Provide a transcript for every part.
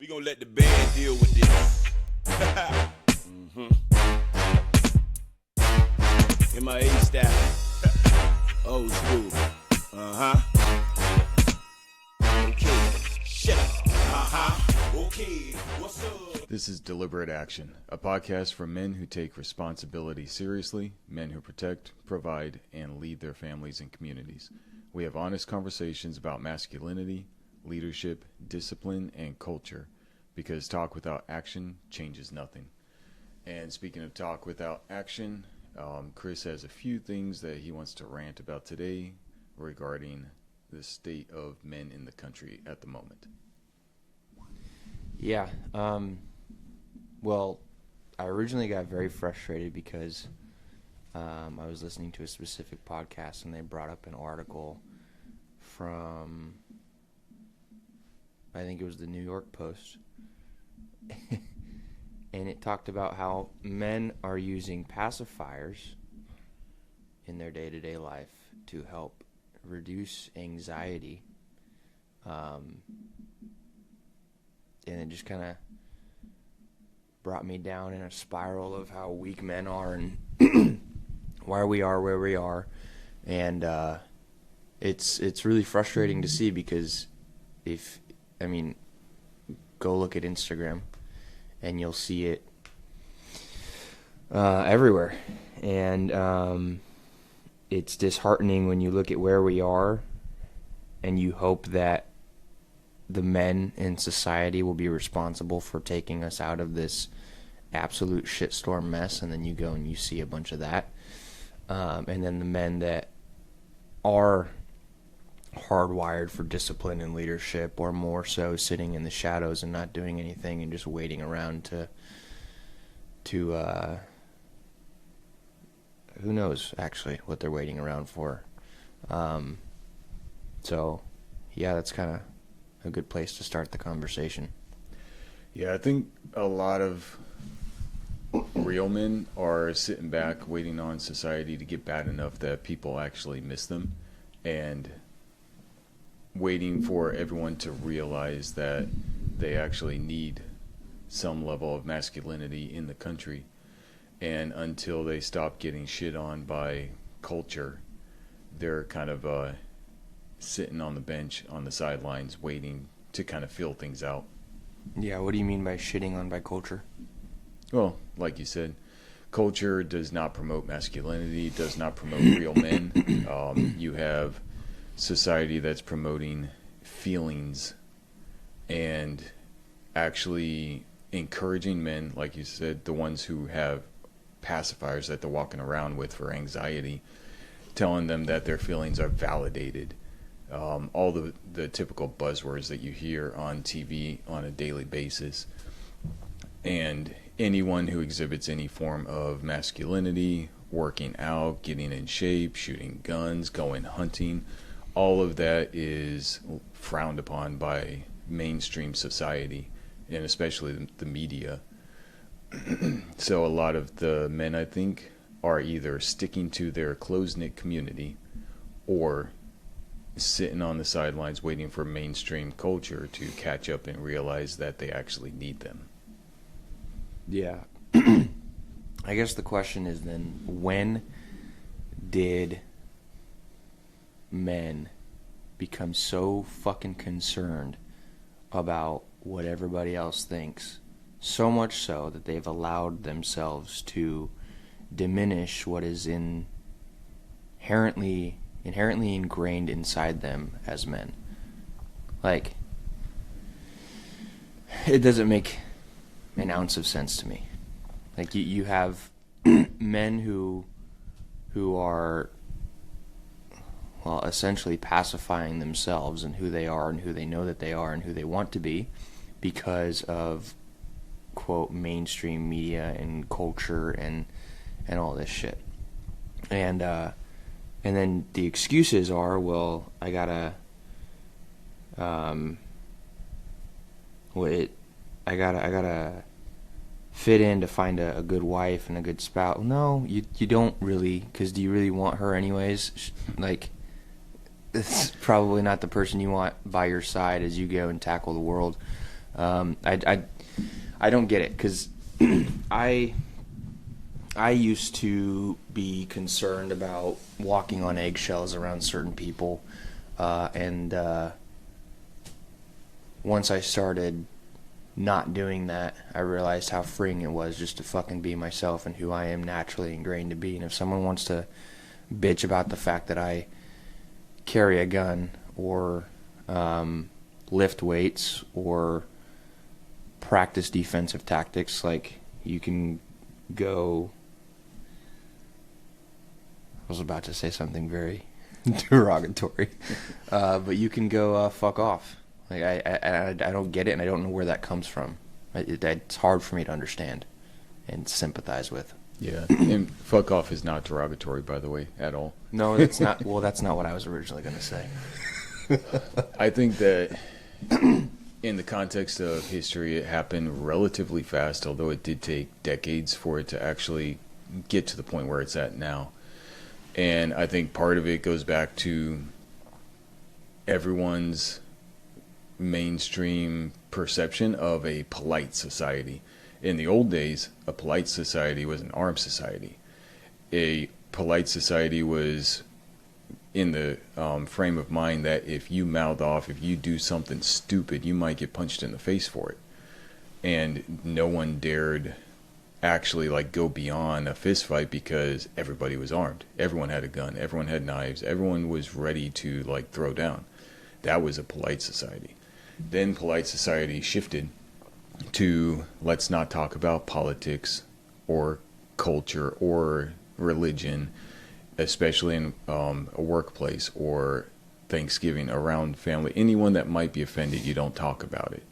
We gonna let the band deal with this. MIA style. Old school. Okay. Shut up. Okay. What's up? This is Deliberate Action, a podcast for men who take responsibility seriously, men who protect, provide, and lead their families and communities. We have honest conversations about masculinity, leadership, discipline, and culture, because talk without action changes nothing. And speaking of talk without action, Chris has a few things that he wants to rant about today regarding the state of men in the country at the moment. Yeah. Well, I originally got very frustrated because I was listening to a specific podcast and they brought up an article from, I think it was the New York Post. And it talked about how men are using pacifiers in their day-to-day life to help reduce anxiety. And it just kind of brought me down in a spiral of how weak men are and why we are where we are. And it's really frustrating to see because go look at Instagram and you'll see it everywhere. And it's disheartening when you look at where we are and you hope that the men in society will be responsible for taking us out of this absolute shitstorm mess, and then you go and you see a bunch of that. And then the men that are hardwired for discipline and leadership, or more so sitting in the shadows and not doing anything and just waiting around to who knows actually what they're waiting around for. So yeah, that's kind of a good place to start the conversation. Yeah, I think a lot of real men are sitting back waiting on society to get bad enough that people actually miss them, and waiting for everyone to realize that they actually need some level of masculinity in the country. And until they stop getting shit on by culture, they're kind of sitting on the bench on the sidelines waiting to kind of feel things out. Yeah, what do you mean by shitting on by culture? Well, like you said, culture does not promote masculinity, does not promote real men. You have society that's promoting feelings and actually encouraging men, like you said, the ones who have pacifiers that they're walking around with for anxiety, telling them that their feelings are validated. All the typical buzzwords that you hear on TV on a daily basis. And anyone who exhibits any form of masculinity, working out, getting in shape, shooting guns, going hunting, all of that is frowned upon by mainstream society, and especially the media. So a lot of the men, I think, are either sticking to their close-knit community or sitting on the sidelines waiting for mainstream culture to catch up and realize that they actually need them. Yeah. I guess the question is then, when did men become so fucking concerned about what everybody else thinks, so much so that they've allowed themselves to diminish what is inherently ingrained inside them as men? Like, it doesn't make an ounce of sense to me. Like, you have men who are, well, essentially pacifying themselves and who they are and who they know that they are and who they want to be because of, quote, mainstream media and culture and all this shit. And then the excuses are, well, I gotta fit in to find a good wife and a good spouse. No, you don't really, because do you really want her anyways? Like, it's probably not the person you want by your side as you go and tackle the world. I don't get it, because I used to be concerned about walking on eggshells around certain people, and once I started not doing that, I realized how freeing it was just to fucking be myself and who I am naturally ingrained to be. And if someone wants to bitch about the fact that I carry a gun or lift weights or practice defensive tactics, like, you can go... I was about to say something very derogatory, but you can go fuck off. Like, I don't get it, and I don't know where that comes from. It's hard for me to understand and sympathize with. Yeah, and fuck off is not derogatory, by the way, at all. No, it's not. Well, that's not what I was originally going to say. I think that in the context of history, it happened relatively fast, although it did take decades for it to actually get to the point where it's at now. And I think part of it goes back to everyone's mainstream perception of a polite society. In the old days, a polite society was an armed society. A polite society was in the frame of mind that if you mouth off, if you do something stupid, you might get punched in the face for it. And no one dared actually like go beyond a fist fight because everybody was armed. Everyone had a gun. Everyone had knives. Everyone was ready to like throw down. That was a polite society. Then polite society shifted to let's not talk about politics or culture or religion, especially in a workplace or Thanksgiving, around family. Anyone that might be offended, you don't talk about it.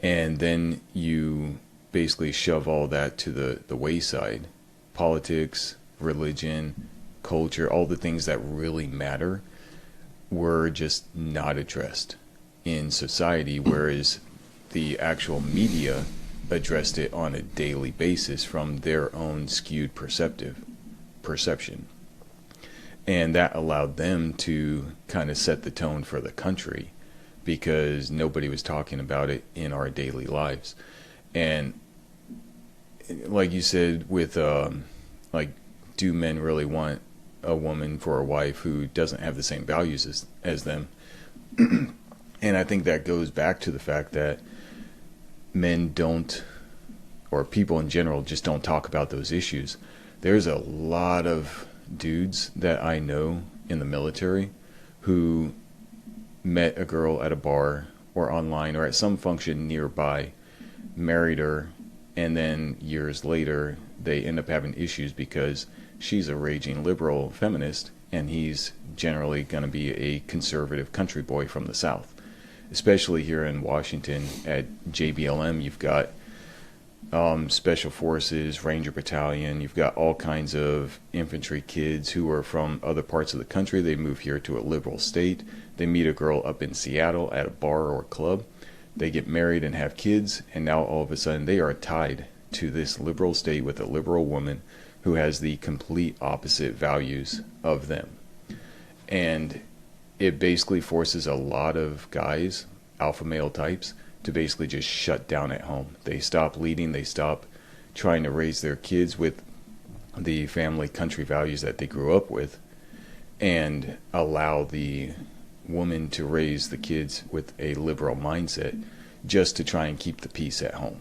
And then you basically shove all that to the wayside. Politics, religion, culture, all the things that really matter were just not addressed in society, whereas the actual media addressed it on a daily basis from their own skewed perception. And that allowed them to kind of set the tone for the country because nobody was talking about it in our daily lives. And like you said, with like, do men really want a woman for a wife who doesn't have the same values as them? And I think that goes back to the fact that men don't, or people in general, just don't talk about those issues. There's a lot of dudes that I know in the military who met a girl at a bar or online or at some function nearby, married her, and then years later they end up having issues because she's a raging liberal feminist and he's generally going to be a conservative country boy from the South. Especially here in Washington at JBLM, you've got Special Forces, Ranger Battalion, you've got all kinds of infantry kids who are from other parts of the country. They move here to a liberal state. They meet a girl up in Seattle at a bar or a club. They get married and have kids, and now all of a sudden they are tied to this liberal state with a liberal woman who has the complete opposite values of them. And it basically forces a lot of guys, alpha male types, to basically just shut down at home. They stop leading, they stop trying to raise their kids with the family country values that they grew up with, and allow the woman to raise the kids with a liberal mindset just to try and keep the peace at home.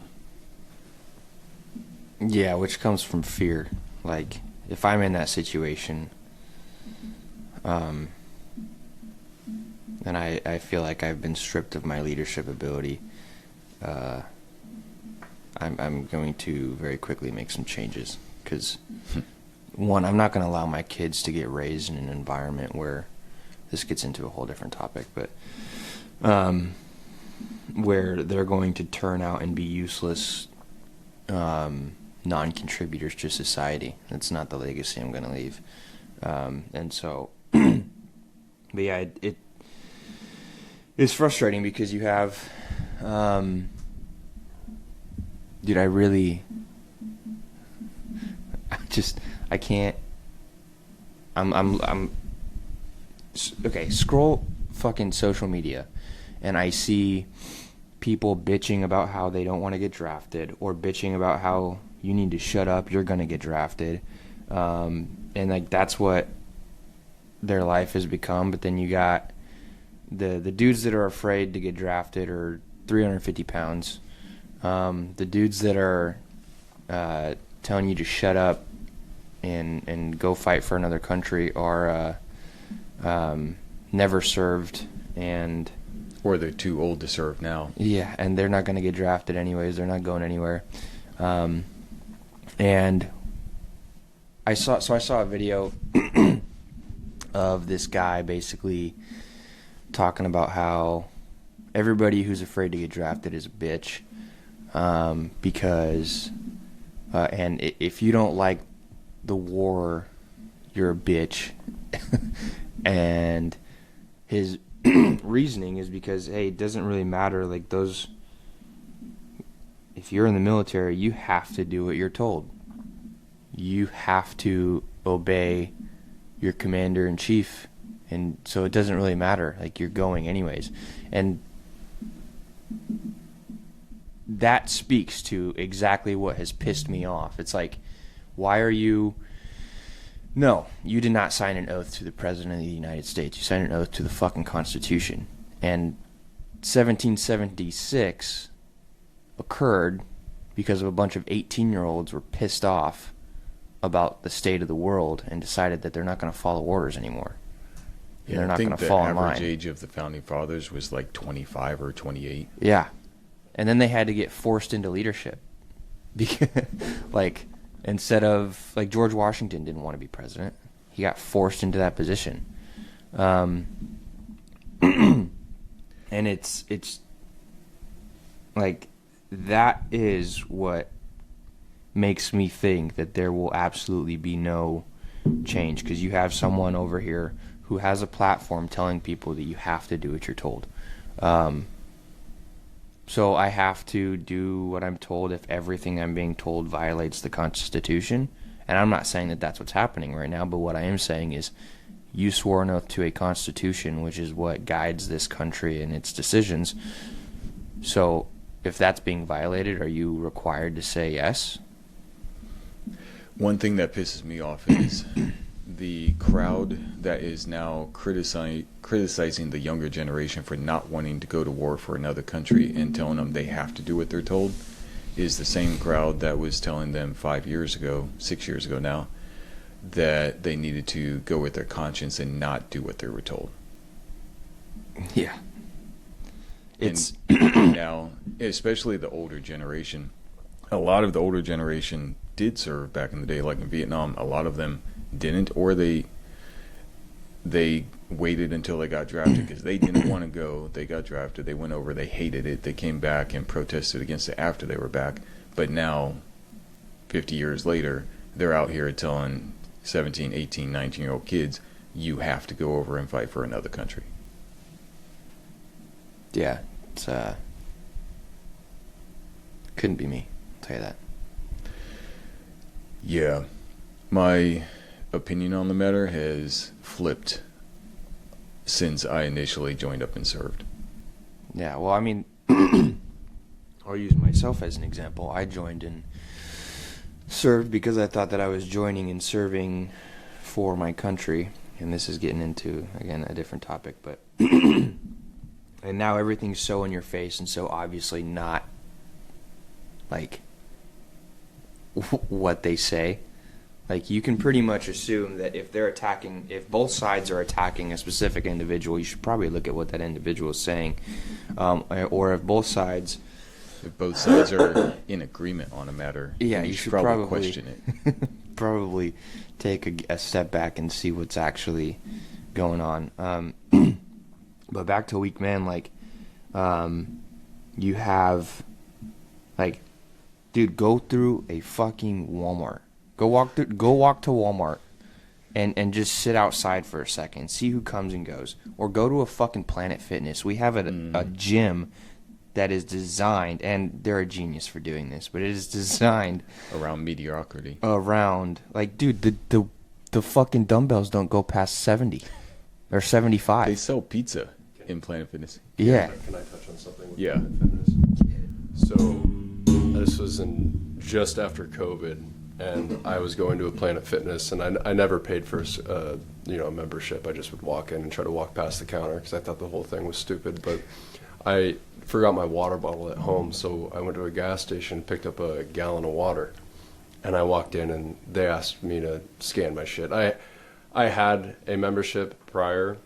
Yeah, which comes from fear. Like, if I'm in that situation, and I feel like I've been stripped of my leadership ability, I'm going to very quickly make some changes. Because, one, I'm not going to allow my kids to get raised in an environment where, this gets into a whole different topic, but where they're going to turn out and be useless non-contributors to society. That's not the legacy I'm going to leave. And so, but yeah, it's frustrating because you have, dude, I can't, okay, scroll fucking social media and I see people bitching about how they don't want to get drafted, or bitching about how you need to shut up, you're going to get drafted. And like that's what their life has become. But then you got the dudes that are afraid to get drafted are 350 pounds. The dudes that are telling you to shut up and go fight for another country are never served, and Or they're too old to serve now. yeah, and they're not going to get drafted anyways. They're not going anywhere. And I saw a video of this guy basically talking about how everybody who's afraid to get drafted is a bitch, because and if you don't like the war, you're a bitch. And his reasoning is because, hey, it doesn't really matter, like those, if you're in the military, you have to do what you're told. You have to obey your commander-in-chief, and so it doesn't really matter, like you're going anyways. And that speaks to exactly what has pissed me off. It's like, why are you... No, you did not sign an oath to the President of the United States. You signed an oath to the fucking Constitution. And 1776 occurred because of a bunch of 18-year-olds were pissed off about the state of the world and decided that they're not going to follow orders anymore. Yeah, they're I not think going to the fall in line. average age of the Founding Fathers was like 25 or 28. Yeah. And then they had to get forced into leadership. Because, like... Instead of, like, George Washington didn't want to be president. He got forced into that position. And it's like, that is what makes me think that there will absolutely be no change. Because you have someone over here who has a platform telling people that you have to do what you're told. So I have to do what I'm told if everything I'm being told violates the Constitution. And I'm not saying that that's what's happening right now, but what I am saying is you swore an oath to a Constitution, which is what guides this country and its decisions. So if that's being violated, are you required to say yes? One thing that pisses me off is the crowd that is now criticizing the younger generation for not wanting to go to war for another country and telling them they have to do what they're told is the same crowd that was telling them 5 years ago, 6 years ago now, that they needed to go with their conscience and not do what they were told. Yeah. It's and now, especially the older generation, a lot of the older generation did serve back in the day, like in Vietnam. A lot of them didn't, or they waited until they got drafted because they didn't want to go. They got drafted, they went over, they hated it, they came back and protested against it after they were back. But now 50 years later, they're out here telling 17, 18, 19-year-old kids, you have to go over and fight for another country. Yeah, it's couldn't be me, I'll tell you that. Yeah, my opinion on the matter has flipped since I initially joined up and served. Yeah, well, I mean, I'll use myself as an example. I joined and served because I thought that I was joining and serving for my country. And this is getting into, again, a different topic. But and now everything's so in your face and so obviously not like what they say. Like, you can pretty much assume that if both sides are attacking a specific individual, you should probably look at what that individual is saying. Or if both sides are in agreement on a matter, yeah, you should probably question it. Probably take a step back and see what's actually going on. But back to weak man, like, you have, like, dude, go through a fucking Walmart. Go walk to Walmart and just sit outside for a second. See who comes and goes. Or go to a fucking Planet Fitness. We have a gym that is designed, and they're a genius for doing this, but it is designed around mediocrity. Like, dude, the fucking dumbbells don't go past 70 or 75. They sell pizza. in Planet Fitness. Yeah. Can I touch on something with Yeah. Planet Fitness? So this was just after COVID, and I was going to a Planet Fitness, and I never paid for a membership. I just would walk in and try to walk past the counter because I thought the whole thing was stupid. But I forgot my water bottle at home, so I went to a gas station, picked up a gallon of water, and I walked in, and they asked me to scan my shit. I had a membership prior,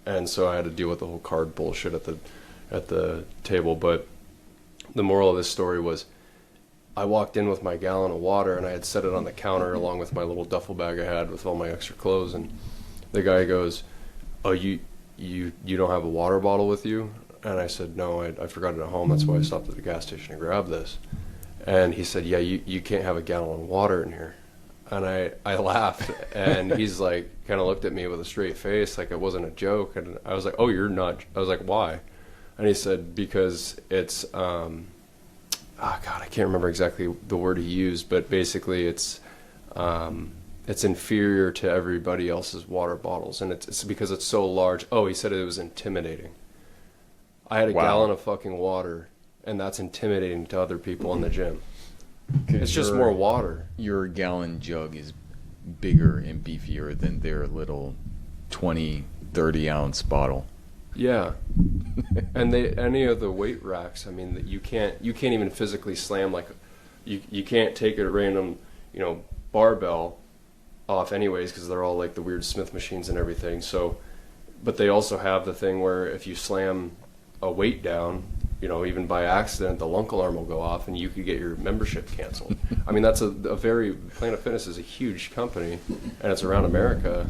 and so I had to deal with the whole card bullshit at the table. But the moral of this story was, I walked in with my gallon of water, and I had set it on the counter along with my little duffel bag I had with all my extra clothes. And the guy goes, "Oh, you don't have a water bottle with you?" And I said, "No, I forgot it at home. That's why I stopped at the gas station to grab this." And he said, "Yeah, you can't have a gallon of water in here." And I laughed, and he's like, kind of looked at me with a straight face, like it wasn't a joke. And I was like, "Oh, you're not." I was like, "Why?" And he said, "Because it's, God, I can't remember exactly the word he used, but basically it's inferior to everybody else's water bottles, and it's because it's so large." Oh, he said it was intimidating. I had a gallon of fucking water, and that's intimidating to other people in the gym. It's just more water. Your gallon jug is bigger and beefier than their little 20, 30 ounce bottle. Yeah. And any of the weight racks, I mean, that you can't even physically slam, like you can't take a random, barbell off anyways, because they're all like the weird Smith machines and everything. So, but they also have the thing where if you slam a weight down, even by accident, the lunk alarm will go off and you could get your membership canceled. I mean, that's a very, Planet Fitness is a huge company, and it's around America.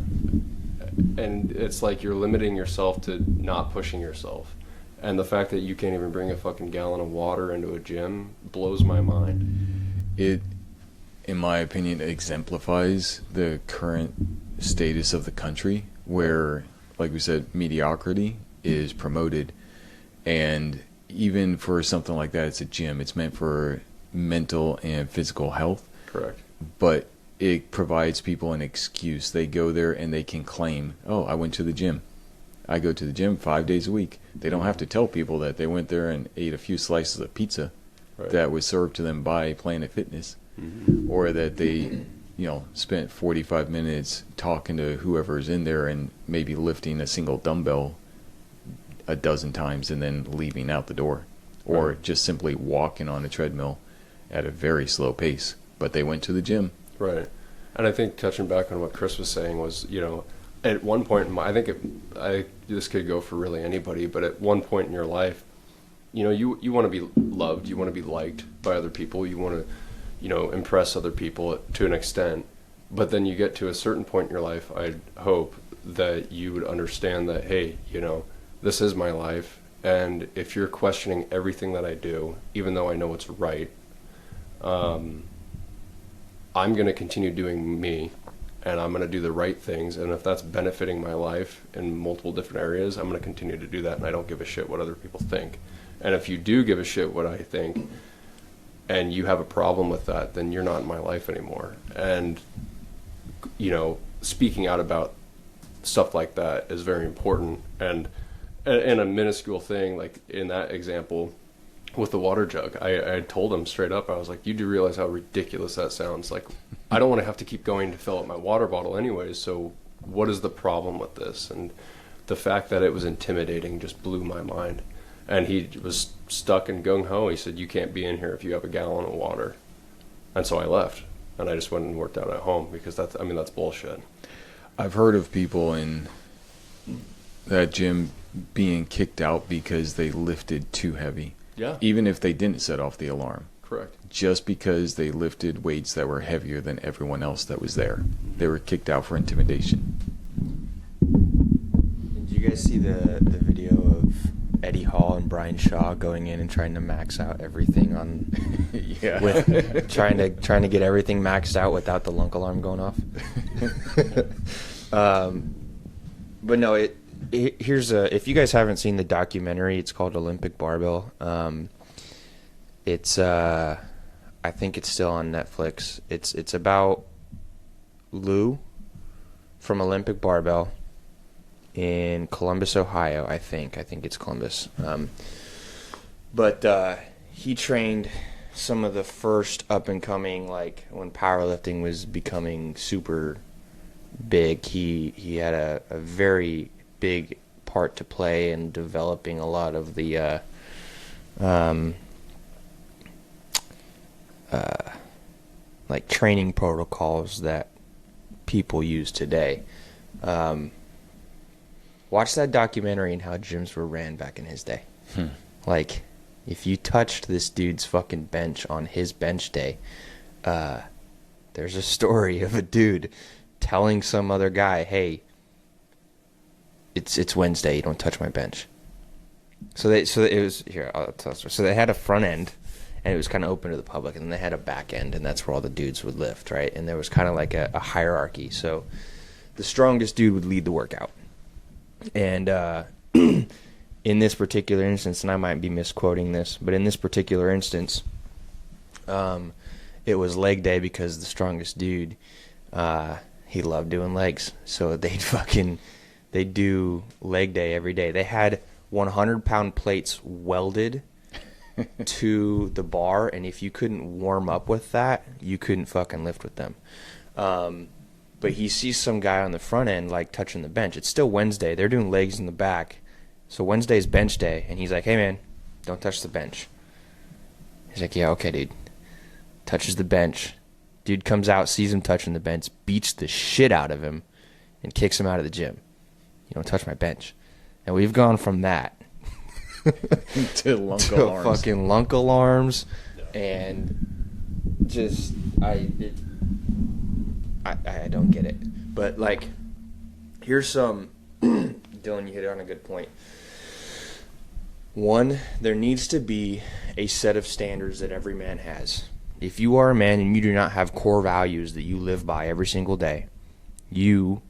And it's like you're limiting yourself to not pushing yourself. And the fact that you can't even bring a fucking gallon of water into a gym blows my mind. It, in my opinion, exemplifies the current status of the country where, like we said, mediocrity is promoted. And even for something like that, it's a gym. It's meant for mental and physical health. Correct. But it provides people an excuse. They go there and they can claim, "Oh, I went to the gym. I go to the gym 5 days a week." They don't have to tell people that they went there and ate a few slices of pizza that was served to them by Planet Fitness, or that they, spent 45 minutes talking to whoever's in there and maybe lifting a single dumbbell a dozen times and then leaving out the door, or just simply walking on a treadmill at a very slow pace. But they went to the gym. Right. And I think touching back on what Chris was saying was, at one point in this could go for really anybody, but at one point in your life, you want to be loved, you want to be liked by other people, you want to, impress other people to an extent. But then you get to a certain point in your life, I hope that you would understand that, hey, this is my life, and if you're questioning everything that I do, even though I know it's right, I'm going to continue doing me, and I'm going to do the right things, and if that's benefiting my life in multiple different areas, I'm going to continue to do that, and I don't give a shit what other people think. And if you do give a shit what I think, and you have a problem with that, then you're not in my life anymore. And, speaking out about stuff like that is very important. And a minuscule thing, like in that example, with the water jug, I told him straight up, I was like, "You do realize how ridiculous that sounds? Like, I don't want to have to keep going to fill up my water bottle anyways, so what is the problem with this?" And the fact that it was intimidating just blew my mind. And he was stuck in gung-ho. He said, "You can't be in here if you have a gallon of water." And so I left, and I just went and worked out at home, because that's bullshit. I've heard of people in that gym being kicked out because they lifted too heavy. Yeah. Even if they didn't set off the alarm. Correct. Just because they lifted weights that were heavier than everyone else that was there. They were kicked out for intimidation. Did you guys see the video of Eddie Hall and Brian Shaw going in and trying to max out everything on Yeah. with trying to get everything maxed out without the lunk alarm going off? But no, here's if you guys haven't seen the documentary, it's called Olympic Barbell. It's I think it's still on Netflix. It's about Lou from Olympic Barbell, in Columbus, Ohio, I think. I think it's Columbus. But he trained some of the first up-and-coming, like, when powerlifting was becoming super big. He had a very big part to play in developing a lot of the like training protocols that people use today. Watch that documentary and how gyms were ran back in his day. Like, if you touched this dude's fucking bench on his bench day, there's a story of a dude telling some other guy, hey, it's Wednesday, you don't touch my bench. So it was, here, I'll tell you. So they had a front end, and it was kind of open to the public, and then they had a back end, and that's where all the dudes would lift, right? And there was kind of like a hierarchy. So the strongest dude would lead the workout. And in this particular instance, and I might be misquoting this, but in this particular instance, it was leg day because the strongest dude, he loved doing legs. So they'd do leg day every day. They had 100-pound plates welded to the bar, and if you couldn't warm up with that, you couldn't fucking lift with them. But he sees some guy on the front end, like, touching the bench. It's still Wednesday. They're doing legs in the back. So Wednesday's bench day, and he's like, hey, man, don't touch the bench. He's like, yeah, okay, dude. Touches the bench. Dude comes out, sees him touching the bench, beats the shit out of him, and kicks him out of the gym. You don't touch my bench. And we've gone from that to lunk to alarms. fucking lunk alarms, and just I don't get it. But, like, here's some Dylan, you hit it on a good point. One, there needs to be a set of standards that every man has. If you are a man and you do not have core values that you live by every single day, you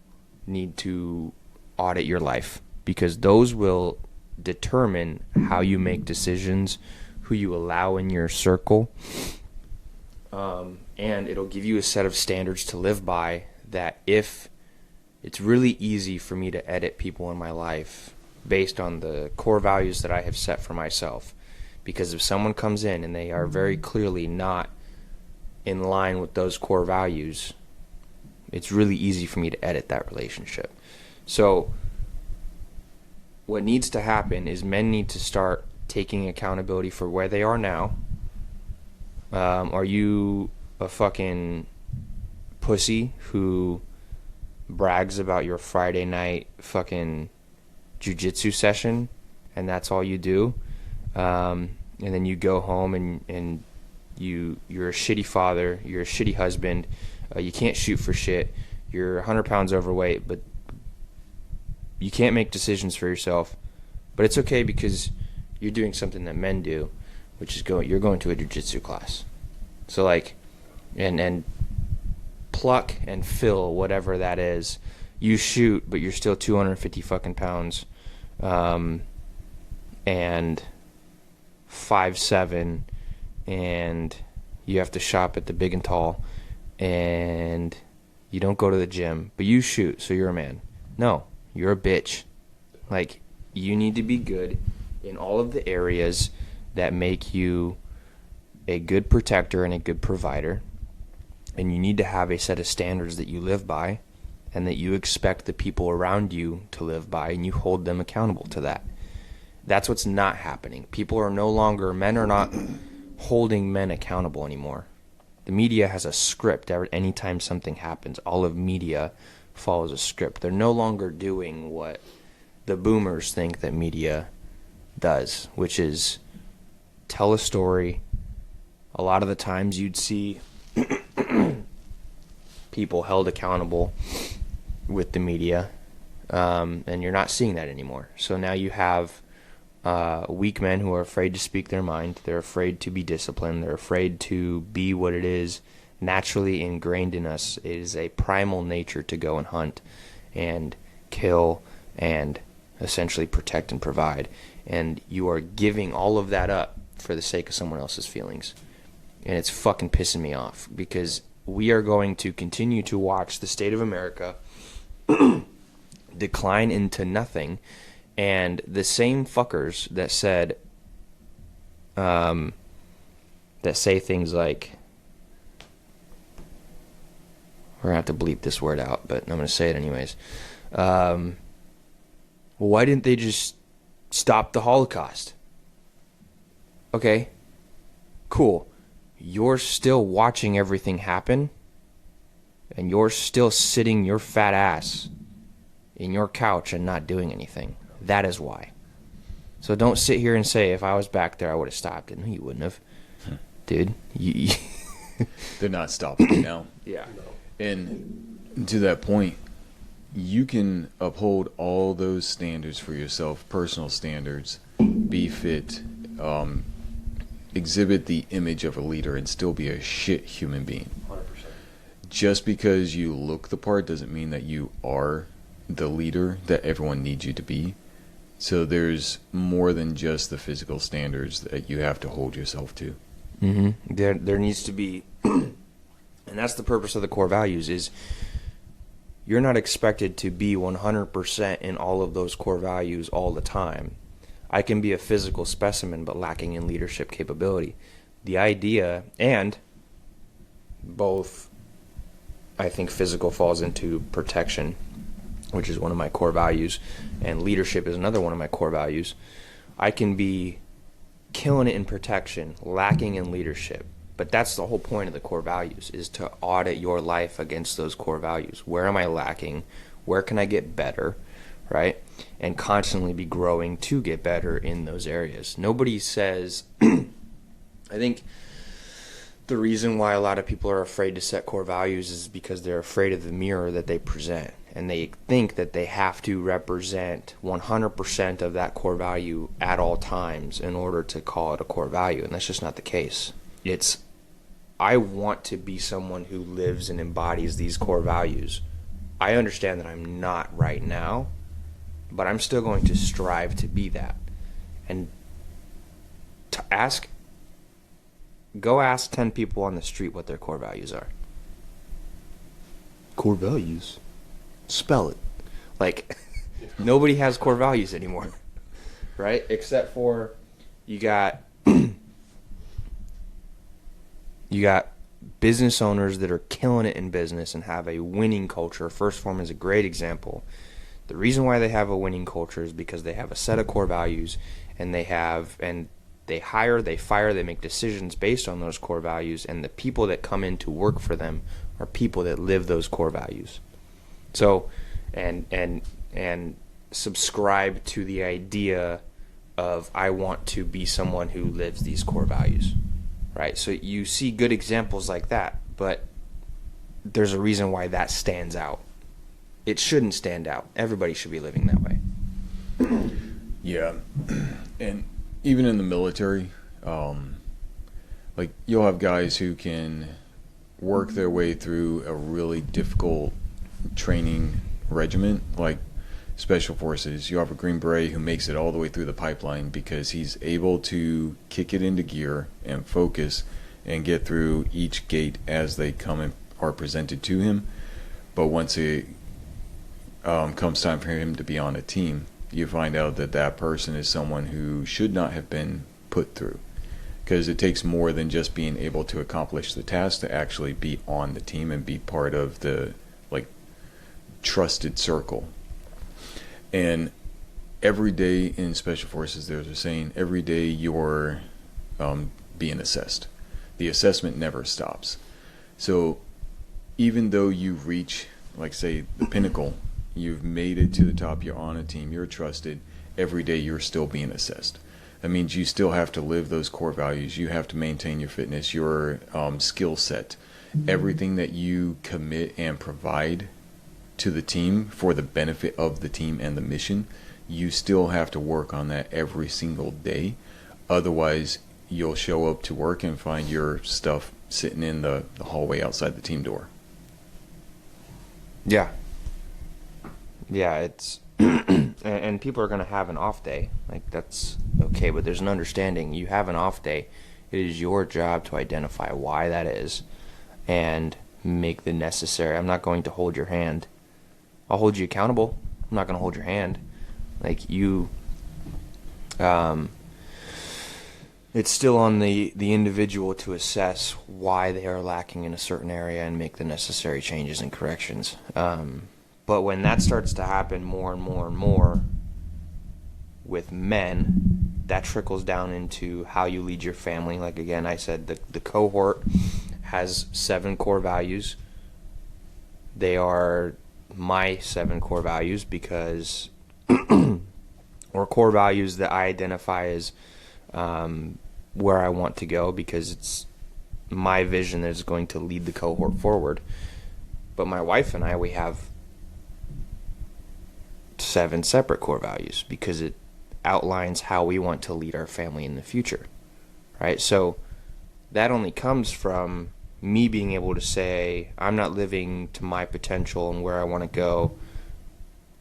need to audit your life, because those will determine how you make decisions, who you allow in your circle, and it'll give you a set of standards to live by that if it's really easy for me to edit people in my life based on the core values that I have set for myself. Because if someone comes in and they are very clearly not in line with those core values, it's really easy for me to edit that relationship. So what needs to happen is men need to start taking accountability for where they are now. Are you a fucking pussy who brags about your Friday night fucking jiu-jitsu session and that's all you do? And then you go home and you're a shitty father, you're a shitty husband, you can't shoot for shit, you're 100 pounds overweight, but you can't make decisions for yourself. But it's okay because you're doing something that men do, which is you're going to a jiu-jitsu class. So, like, and pluck and fill whatever that is. You shoot, but you're still 250 fucking pounds, and 5'7", and you have to shop at the Big and Tall, and you don't go to the gym, but you shoot, so you're a man. No, you're a bitch. Like, you need to be good in all of the areas that make you a good protector and a good provider, and you need to have a set of standards that you live by and that you expect the people around you to live by, and you hold them accountable to that. That's what's not happening. Men are not holding men accountable anymore. The media has a script. Anytime something happens, all of media follows a script. They're no longer doing what the boomers think that media does, which is tell a story. A lot of the times you'd see people held accountable with the media, and you're not seeing that anymore. So now you have weak men who are afraid to speak their mind. They're afraid to be disciplined. They're afraid to be what it is naturally ingrained in us. It is a primal nature to go and hunt and kill and essentially protect and provide. And you are giving all of that up for the sake of someone else's feelings. And it's fucking pissing me off, because we are going to continue to watch the state of America decline into nothing. And the same fuckers that said, that say things like, we're going to have to bleep this word out, but I'm going to say it anyways. Well, why didn't they just stop the Holocaust? Okay, cool. You're still watching everything happen, and you're still sitting your fat ass in your couch and not doing anything. That is why. So don't sit here and say, if I was back there, I would have stopped it. No, you wouldn't have. Dude, They're not stopping it now. yeah. And to that point, you can uphold all those standards for yourself, personal standards, be fit, exhibit the image of a leader, and still be a shit human being. 100%. Just because you look the part doesn't mean that you are the leader that everyone needs you to be. So there's more than just the physical standards that you have to hold yourself to. Mm-hmm. There needs to be, and that's the purpose of the core values, is you're not expected to be 100% in all of those core values all the time. I can be a physical specimen but lacking in leadership capability. The idea, and both, I think physical falls into protection, which is one of my core values, and leadership is another one of my core values. I can be killing it in protection, lacking in leadership. But that's the whole point of the core values, is to audit your life against those core values. Where am I lacking? Where can I get better? Right? And constantly be growing to get better in those areas. Nobody says, I think the reason why a lot of people are afraid to set core values is because they're afraid of the mirror that they present. And they think that they have to represent 100% of that core value at all times in order to call it a core value. And that's just not the case. It's, I want to be someone who lives and embodies these core values. I understand that I'm not right now, but I'm still going to strive to be that. And to go ask 10 people on the street what their core values are. Core values? Spell it. Like, nobody has core values anymore, right? Except for you got business owners that are killing it in business and have a winning culture. First Form is a great example. The reason why they have a winning culture is because they have a set of core values, and they hire, they fire, they make decisions based on those core values, and the people that come in to work for them are people that live those core values. So, and subscribe to the idea of, I want to be someone who lives these core values, right? So you see good examples like that, but there's a reason why that stands out. It shouldn't stand out. Everybody should be living that way. Yeah. And even in the military, like, you'll have guys who can work their way through a really difficult training regiment, like Special Forces. You have a Green Beret who makes it all the way through the pipeline because he's able to kick it into gear and focus and get through each gate as they come and are presented to him. But once it comes time for him to be on a team, you find out that that person is someone who should not have been put through, because it takes more than just being able to accomplish the task to actually be on the team and be part of the, like, trusted circle. And every day in Special Forces, there's a saying, every day you're being assessed. The assessment never stops. So even though you reach, like, say, the pinnacle, you've made it to the top, you're on a team, you're trusted, every day you're still being assessed. That means you still have to live those core values. You have to maintain your fitness, your skill set, everything that you commit and provide to the team for the benefit of the team and the mission. You still have to work on that every single day. Otherwise, you'll show up to work and find your stuff sitting in the hallway outside the team door. Yeah. Yeah, it's and people are going to have an off day. Like, that's okay, but there's an understanding. You have an off day. It is your job to identify why that is and make the necessary. I'm not going to hold your hand. I'll hold you accountable. I'm I'm not going to hold your hand. Like, it's still on the individual to assess why they are lacking in a certain area and make the necessary changes and corrections. But when that starts to happen more and more and more with men, that trickles down into how you lead your family. Like, again, I said the cohort has 7 core values. They are my 7 core values because, or core values that I identify as where I want to go, because it's my vision that is going to lead the cohort forward. But my wife and I, we have 7 separate core values because it outlines how we want to lead our family in the future, right? So that only comes from me being able to say, I'm not living to my potential and where I want to go.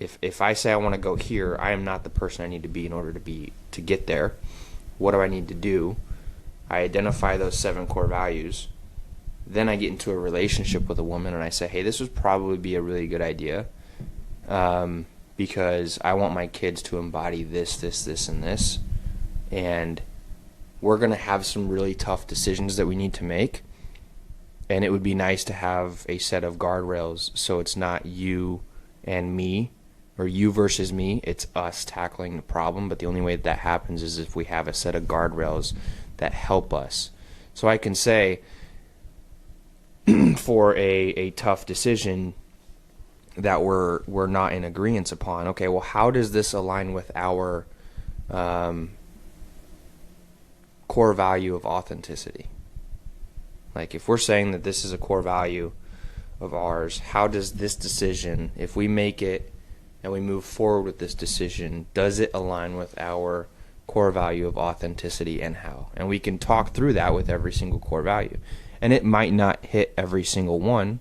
If I say I want to go here, I am not the person I need to be in order to get there. What do I need to do? I identify those 7 core values. Then I get into a relationship with a woman and I say, hey, this would probably be a really good idea, because I want my kids to embody this, this, this, and this. And we're going to have some really tough decisions that we need to make. And it would be nice to have a set of guardrails so it's not you and me, or you versus me. It's us tackling the problem. But the only way that happens is if we have a set of guardrails that help us. So I can say, for a tough decision that we're not in agreement upon, okay, well, how does this align with our core value of authenticity? Like, if we're saying that this is a core value of ours, how does this decision, if we make it and we move forward with this decision, does it align with our core value of authenticity, and how? And we can talk through that with every single core value. And it might not hit every single one,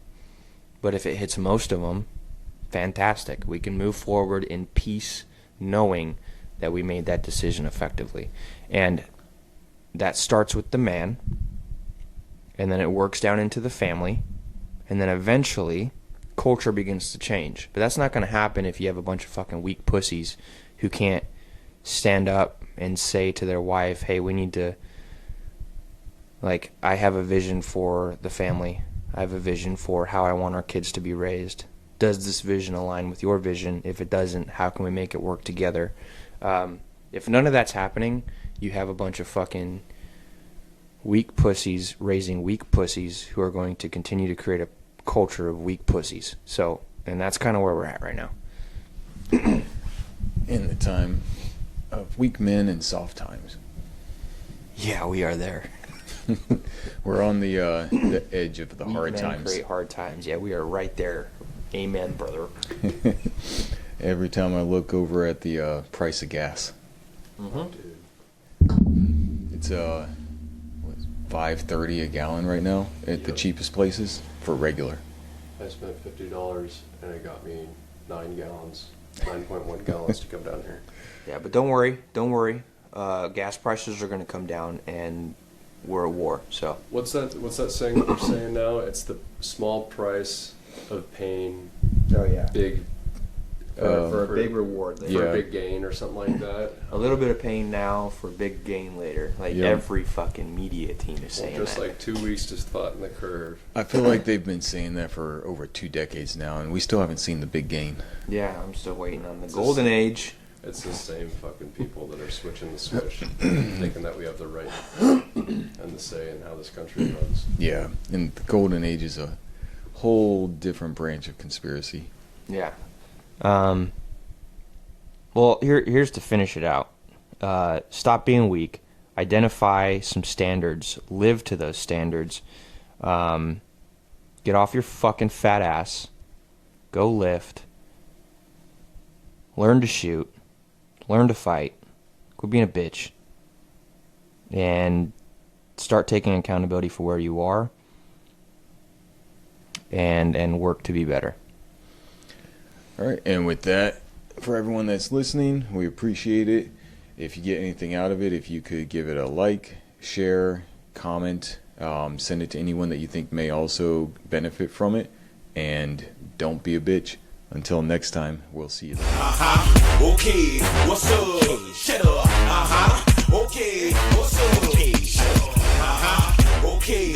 but if it hits most of them, fantastic. We can move forward in peace, knowing that we made that decision effectively. And that starts with the man, and then it works down into the family, and then eventually culture begins to change. But that's not going to happen if you have a bunch of fucking weak pussies who can't stand up and say to their wife, hey, we need to, like, I have a vision for the family. I have a vision for how I want our kids to be raised. Does this vision align with your vision? If it doesn't, how can we make it work together? If none of that's happening, you have a bunch of fucking weak pussies raising weak pussies who are going to continue to create a culture of weak pussies. So, and that's kind of where we're at right now. In the time of weak men and soft times. Yeah, we are there. We're on the edge of the Weak hard men times. create hard times. Yeah, we are right there. Amen, brother. Every time I look over at the price of gas, it's $5.30 a gallon right now at the cheapest places for regular. I spent $50 and it got me 9.1 gallons to come down here. Yeah, but don't worry. Gas prices are going to come down, and we're at war. So What's that saying that they're saying now? It's the small price of pain, big for a big reward later. for Yeah. a big gain or something like that. A little bit of pain now for big gain later. Like, Yeah. every fucking media team is saying Just that. like 2 weeks just flatten the curve. I feel like they've been saying that for over 2 decades now, and we still haven't seen the big gain. Yeah, I'm still waiting on the It's golden age. It's the same fucking people that are switching the switch, thinking that we have the right and the say in how this country runs. Yeah, and the golden age is a whole different branch of conspiracy. Yeah. Well, here's to finish it out. Stop being weak. Identify some standards. Live to those standards. Get off your fucking fat ass. Go lift. Learn to shoot. Learn to fight. Quit being a bitch. And start taking accountability for where you are. And work to be better. All right, and with that, for everyone that's listening, we appreciate it. If you get anything out of it, if you could give it a like, share, comment, send it to anyone that you think may also benefit from it, and don't be a bitch. Until next time, we'll see you then. Okay, what's up? Shut up. Okay, what's up? Shut up. Okay.